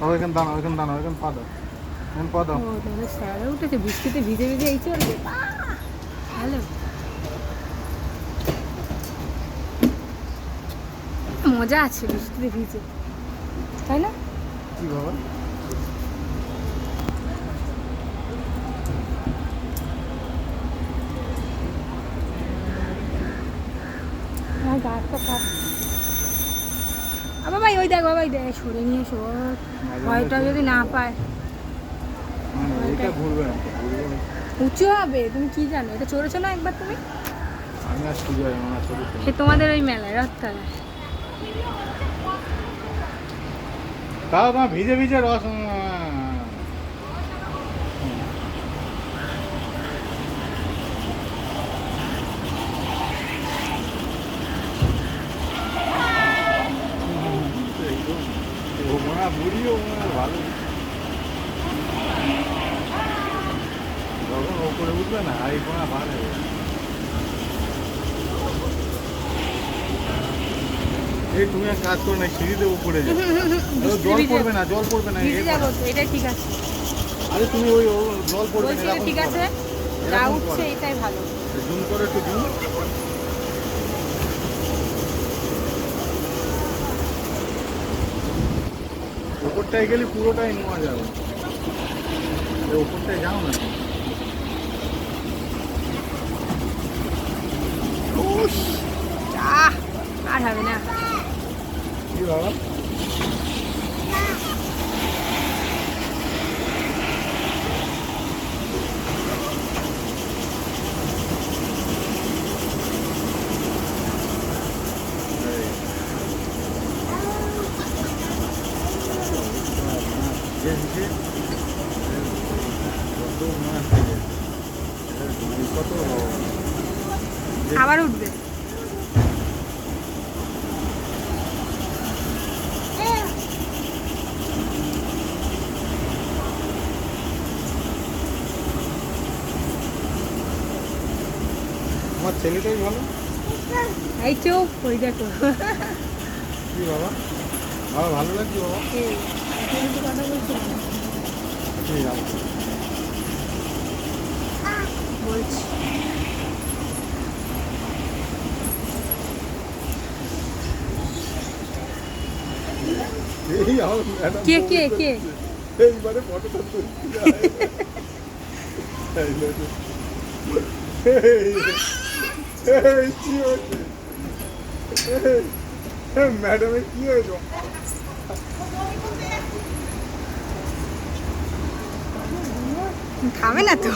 ওইখানে দাঁড়াও, ওইখানে দাঁড়াও, ওইখানে পা দাও, ওইখানে পা দাও। ও তাহলে স্যারে উঠেছে বৃষ্টিতে ভিজে ভিজে এই চলবে। হ্যালো, মজা আছে বৃষ্টিতে ভিজে, তাই না? কি বাবা? আমার গাছটা কাট। বাবাই ওই দেখ, বাবাই দেখ, সরে নিয়ে এসো, ভয়টা যদি না পায়। এটা ঘুরবে না, ঘুরবে না। উঁচু হবে, তুমি কি জানো? এটা চড়েছো না একবার তুমি? আমি আর সুজয় আমার আসলে সে তোমাদের ওই মেলায়, রথতলায়। তাও তোমার ভিজে ভিজে রস ও মনে বুড়িও ভালো, যখন ওপরে উঠবে না আর এই কোনা ভালো। এই তুমি এক কাজ করো না, সিঁড়িতে উপরে যাও, জল পড়বে না, জল পড়বে না। ভিজে যাবো তো, এটাই ঠিক আছে। আরে তুমি ওই জল পড়বে না, বলছি ঠিক আছে, যা উঠছে এটাই ভালো। জুম করে একটু জুম। ওপরটায় গেলে পুরোটাই নেওয়া যাবে, ওপরটায় যাও না। আর হবে না। কি বাবা? আবার উঠবে। আমার ছেলেটাই ভালো। এই চুপ, ওই দেখো। কি বাবা? বাবা ভালো লাগছে বাবা? কথা বলছিলাম, ঠিক আছে। বলছি এই আমার ম্যাডাম কে কে কে? এইবারে ফটোটা তুলতে ম্যাডামের কি হয়েছে? খাবে না তো।